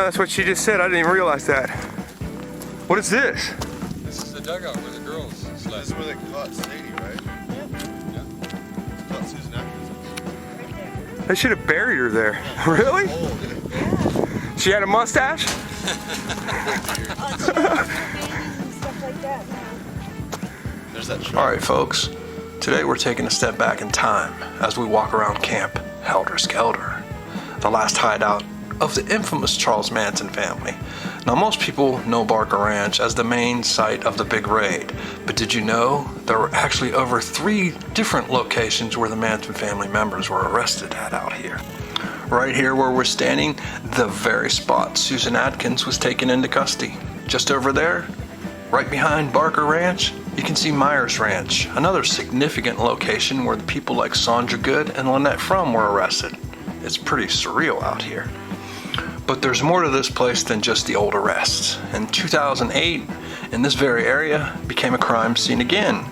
know, that's what she just said. I didn't even realize that. What is this? This is the dugout where the girls slept. This is where they caught Sadie, right? Yeah. Caught Susan Atkins. They should have buried her there. Really? She had a mustache? There's that truck. Alright folks, today we're taking a step back in time as we walk around Camp Helter Skelter, the last hideout of the infamous Charles Manson family. Now most people know Barker Ranch as the main site of the big raid, but did you know there were actually over 3 different locations where the Manson family members were arrested at out here? Right here where we're standing, the very spot Susan Atkins was taken into custody. Just over there, right behind Barker Ranch, you can see Myers Ranch, another significant location where the people like Sandra Good and Lynette Frum were arrested. It's pretty surreal out here. But there's more to this place than just the old arrests. In 2008, in this very area, became a crime scene again.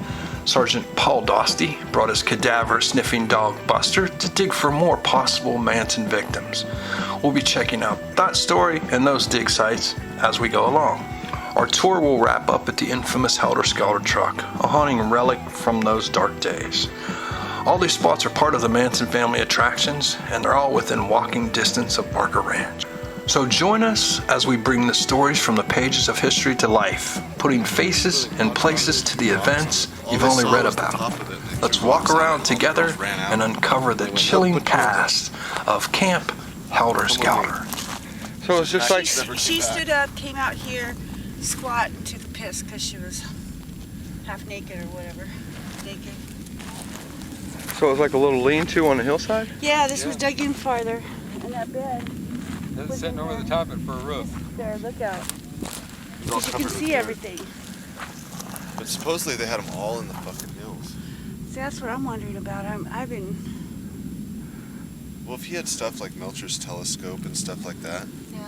Sergeant Paul Dosty brought his cadaver-sniffing dog Buster to dig for more possible Manson victims. We'll be checking out that story and those dig sites as we go along. Our tour will wrap up at the infamous Helter Skelter truck, a haunting relic from those dark days. All these spots are part of the Manson family attractions, and they're all within walking distance of Barker Ranch. So join us as we bring the stories from the pages of history to life, putting faces and places to the events you've only read about. Let's walk around together and uncover the chilling past of Camp Helter Skelter. So it's just like... She stood up, came out here, squat, and took a piss because she was half naked or whatever. Naked. So it was like a little lean-to on the hillside? Yeah, this was dug in farther. And that bed. It's sitting over the top of it for a roof. There, look out. You can see everything. But supposedly they had them all in the fucking hills. See, that's what I'm wondering about. I've been... Well, if he had stuff like Melcher's telescope and stuff like that, Yeah.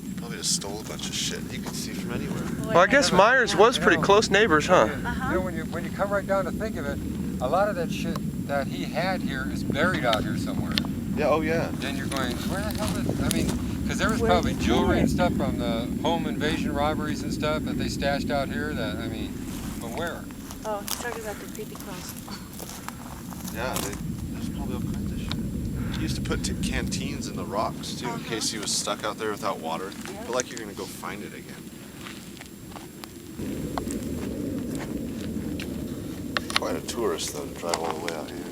he probably just stole a bunch of shit you could see from anywhere. Well, I guess Myers was pretty close neighbors, huh? You know, when you come right down to think of it, a lot of that shit that he had here is buried out here somewhere. Yeah, oh yeah. Then you're going, where the hell did, I mean, because there was probably jewelry and stuff from the home invasion robberies and stuff that they stashed out here that, I mean, but where? Oh, he's talking about the creepy crawls. Yeah, there's probably all kinds of shit. He used to put canteens in the rocks too, in case he was stuck out there without water. Yep. But like you're gonna go find it again. Quite a tourist though to drive all the way out here.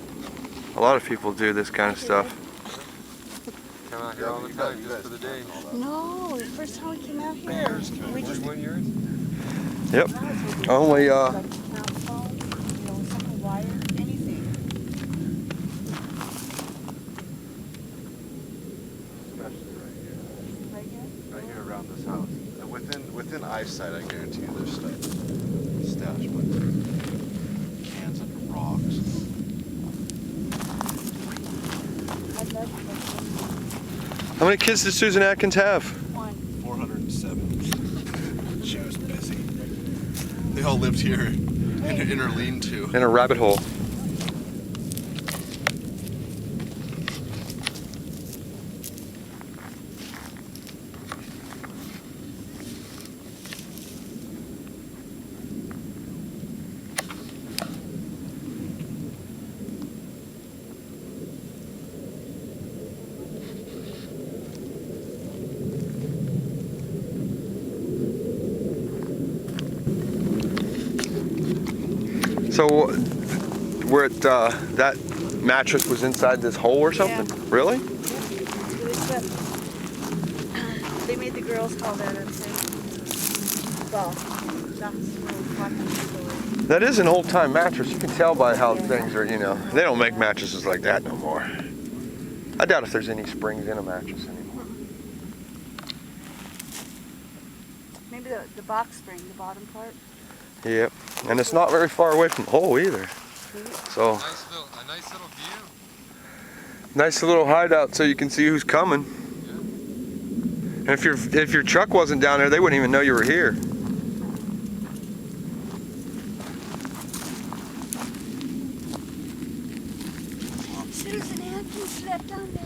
A lot of people do this kind of stuff. Come out here all the time just for the day. No, the first time we came out here. We just... 41 years? Yep. Only, Around this house. Within eyesight, I guarantee you there's stuff stashed, but cans under rocks. how many kids did Susan Atkins have? 407. She was busy. They all lived here in her lean-to. In a rabbit hole. So, where it, that mattress was inside this hole or something? Yeah. Really? Yeah, it's really quick. They made the girls call that unsafe. Well, that's a little fucking story. That is an old-time mattress. You can tell by how things are, you know. They don't make mattresses like that no more. I doubt if there's any springs in a mattress anymore. Maybe the box spring, the bottom part. Yep. And it's not very far away from the hole either. So, A nice little view. nice little hideout so you can see who's coming. Yeah. And if your truck wasn't down there, they wouldn't even know you were here. Susan Atkins slept on there.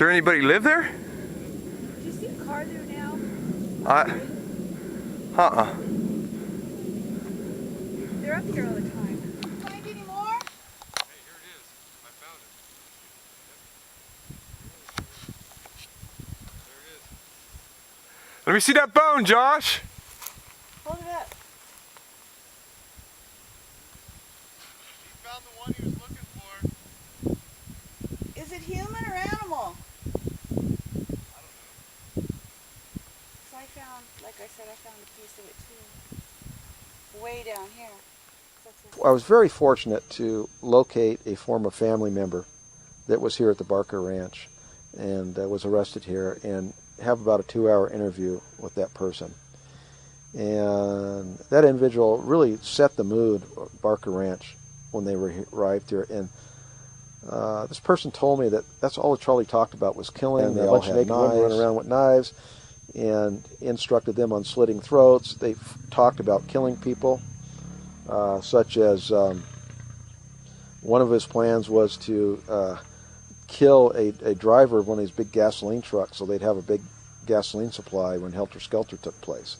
there anybody live there? Do you see a car there now? They're up here all the time. Find any more? Hey, here it is. I found it. Yep. There it is. Let me see that bone, Josh. Hold it up. He found the one he was looking for. Is it human or animal? I don't know. So I found, like I said, I found a piece of it too. Way down here. I was very fortunate to locate a former family member that was here at the Barker Ranch and was arrested here, and have about a 2-hour interview with that person. And that individual really set the mood at Barker Ranch when they arrived here. And this person told me that that's all Charlie talked about was killing. And a bunch of naked women running around with knives, and instructed them on slitting throats. They talked about killing people, such as one of his plans was to kill a driver of one of these big gasoline trucks, so they'd have a big gasoline supply when Helter Skelter took place.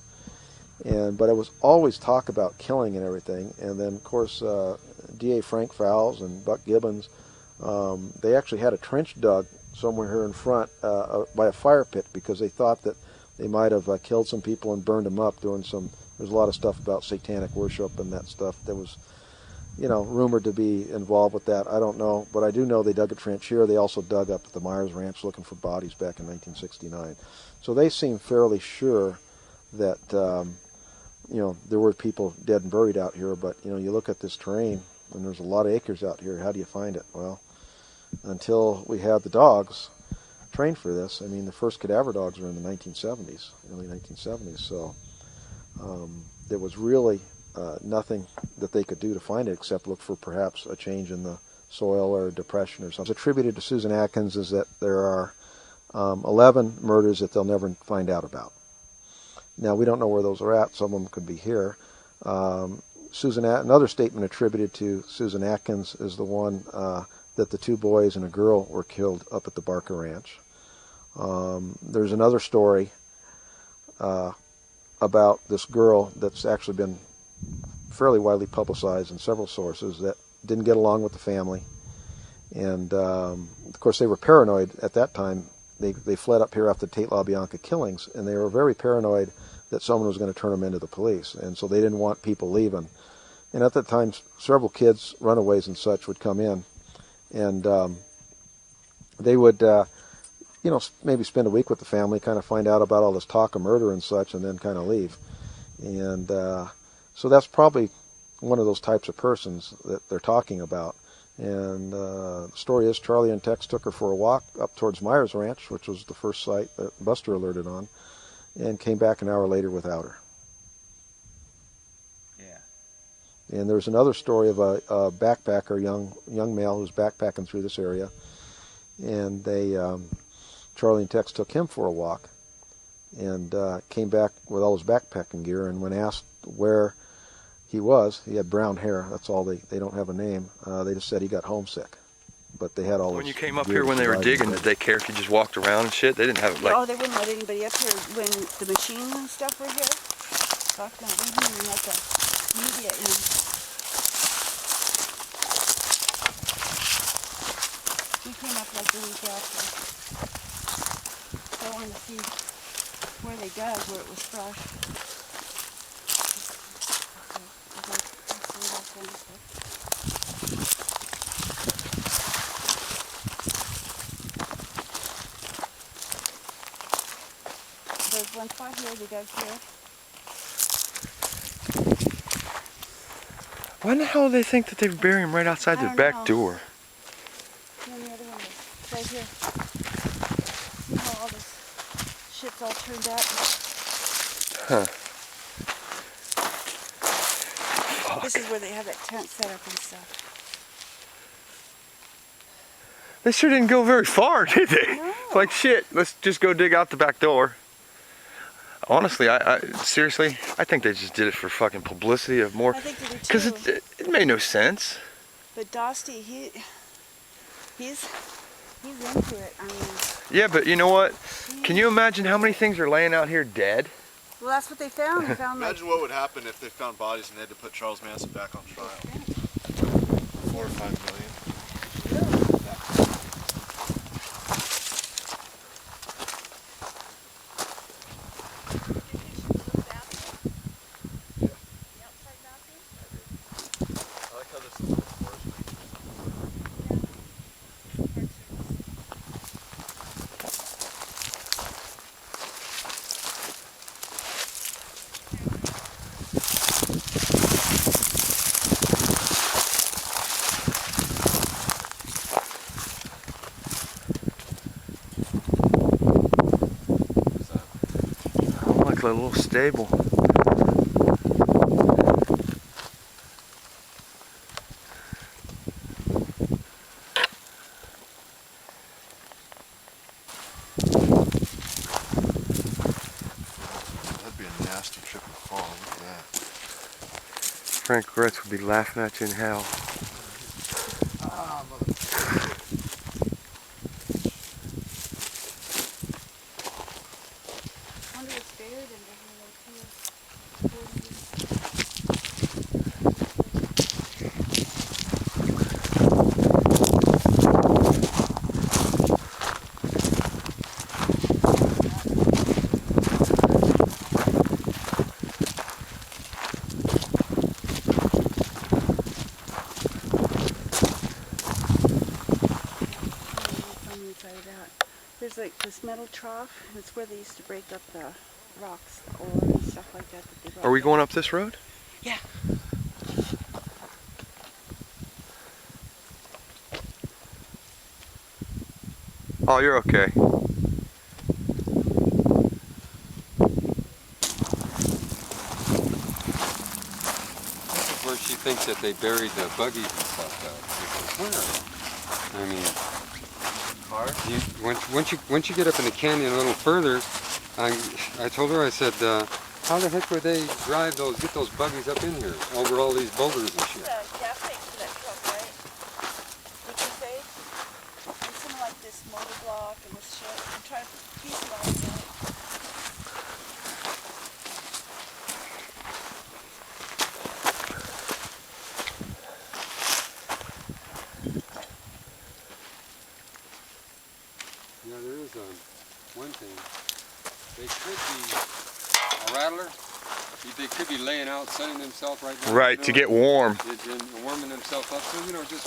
But it was always talk about killing and everything. And then, of course, D.A. Frank Fowles and Buck Gibbons, they actually had a trench dug somewhere here in front by a fire pit, because they thought that they might have killed some people and burned them up doing some. There's a lot of stuff about satanic worship and that stuff that was, rumored to be involved with that. I don't know, but I do know they dug a trench here. They also dug up at the Myers Ranch looking for bodies back in 1969. So they seem fairly sure that, there were people dead and buried out here. But, you look at this terrain, and there's a lot of acres out here. How do you find it? Well, until we had the dogs trained for this. I mean, the first cadaver dogs were in the 1970s, early 1970s. So there was really nothing that they could do to find it except look for perhaps a change in the soil or a depression or something. What's attributed to Susan Atkins is that there are 11 murders that they'll never find out about. Now, we don't know where those are at. Some of them could be here. Another statement attributed to Susan Atkins is the one that the 2 boys and a girl were killed up at the Barker Ranch. There's another story about this girl that's actually been fairly widely publicized in several sources that didn't get along with the family. And, of course, they were paranoid at that time. They fled up here after the Tate LaBianca killings, and they were very paranoid that someone was going to turn them into the police. And so they didn't want people leaving. And at that time, several kids, runaways and such, would come in. And they would, maybe spend a week with the family, kind of find out about all this talk of murder and such, and then kind of leave. And so that's probably one of those types of persons that they're talking about. And the story is Charlie and Tex took her for a walk up towards Myers Ranch, which was the first site that Buster alerted on, and came back an hour later without her. Yeah. And there's another story of a backpacker, young male who's backpacking through this area, and Charlie and Tex took him for a walk, and came back with all his backpacking gear. And when asked where he was, he had brown hair. That's all. They don't have a name. They just said he got homesick. But they had all. When you came up here when they were digging, did they care if you just walked around and shit? They didn't have like. Oh, they wouldn't let anybody up here when the machine and stuff were here. Talk about we didn't even let the media in. We came up like the week after. So I wanted to see where they dug, where it was fresh. There's one spot here, they dug here. Why in the hell do they think that they would bury him right outside their back door? And the other one is right here. See how all this shit's all turned out? Huh. This is where they have that tent set up and stuff. They sure didn't go very far, did they? No. Like, shit, let's just go dig out the back door. Honestly, I seriously, I think they just did it for fucking publicity of more. I think they did too. Because it made no sense. But Dosty, he's He's into it. I mean, Yeah, but you know what? Can you imagine how many things are laying out here dead? well, that's what they found. They found like Imagine what would happen if they found bodies and they had to put Charles Manson back on trial. 4 or 5 million. I like how this is a little forest. Oh, like a little stable. That'd be a nasty trip and fall. Look at that. Frank Gretz would be laughing at you in hell. I wonder it's buried in there too. There's like this metal trough, and it's where they used to break up the rocks, the ore and stuff like that. They brought Are we down. going up this road? Yeah. Oh, you're okay. This is where she thinks that they buried the buggies and stuff though. Where? I mean, once you get up in the canyon a little further, I told her, I said, how the heck would they get those buggies up in here over all these boulders and shit? Gas tank for that truck, right? Would you say? And some like this motor block and this shit. I'm trying to piece it all together. Yeah, there is one thing. They could be a rattler. They could be laying out, sunning themselves right now. Right, to get warm. And warming themselves up. So, just,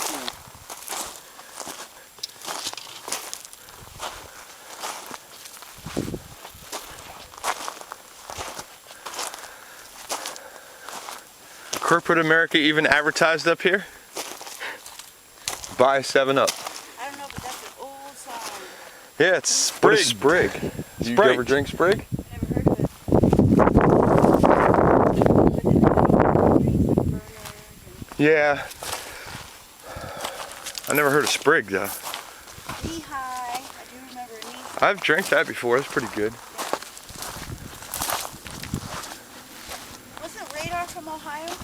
Corporate America even advertised up here? Buy 7-Up. I don't know, but that's an old song. Yeah, it's Sprig. What is Sprig? Do you ever drink Sprig? I never heard of it. But then burner and Yeah. I never heard of Sprig though. knee high. I do remember knee. I've drank that before. It's pretty good. Wasn't Radar from Ohio?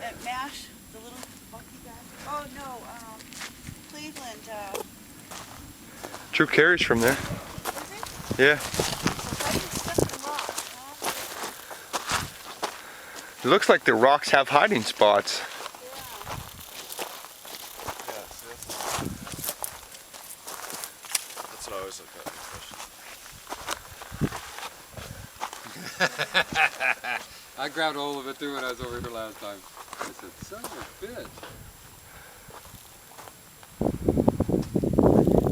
At MASH, the little funky guy. Oh no, Cleveland. Drew Carey's from there. Is it? Yeah. So I get stuck in rocks, huh? It looks like the rocks have hiding spots. Yeah, see, that's what I always look at. I grabbed a hold of it too when I was over here last time. I said, son of a bitch.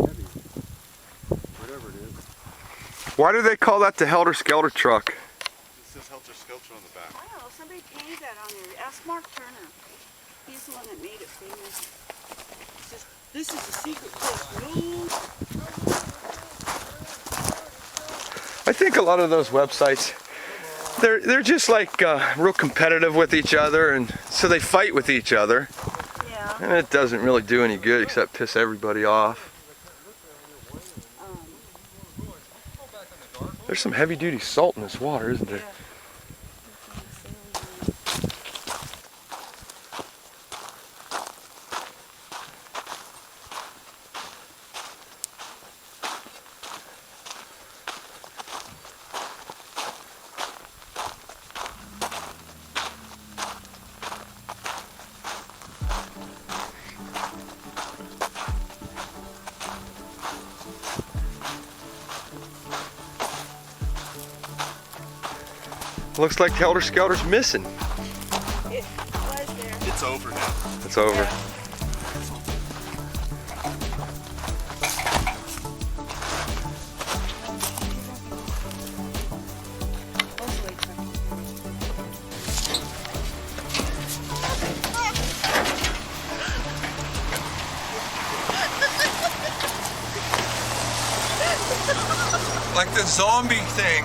Heavy. Whatever it is. Why do they call that the Helter Skelter truck? It says Helter Skelter on the back. I don't know, somebody painted that on there. Ask Mark Turner. He's the one that made it famous. It's just, this is a secret place. No. I think a lot of those websites, they're just like real competitive with each other, and so they fight with each other. Yeah. And it doesn't really do any good except piss everybody off. There's some heavy duty salt in this water, isn't there? Looks like Helter Skelter's missing. It was there. It's over now. It's over. Yeah. Let's wait for him. Like the zombie thing.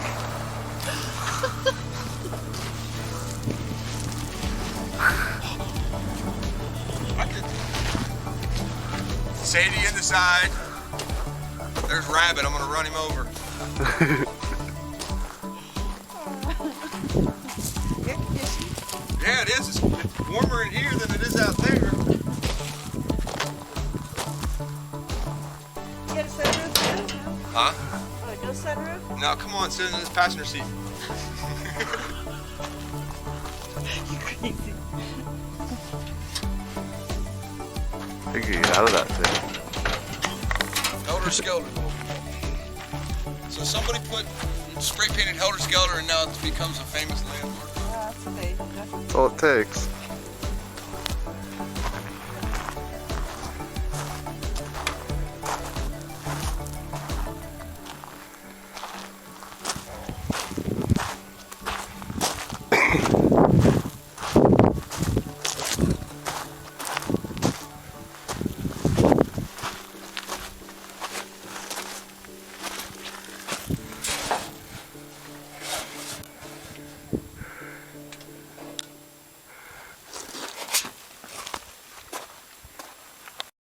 Sadie in the side. There's Rabbit. I'm gonna run him over. Air conditioning. Yeah, it is. It's warmer in here than it is out there. You got a sunroof too? No? Huh? Oh, no sunroof? No, come on, sit in this passenger seat. You crazy. You can get out of that thing. Helter Skelter. So somebody put spray painted Helter Skelter and now it becomes a famous landmark. That's amazing. That's all it takes.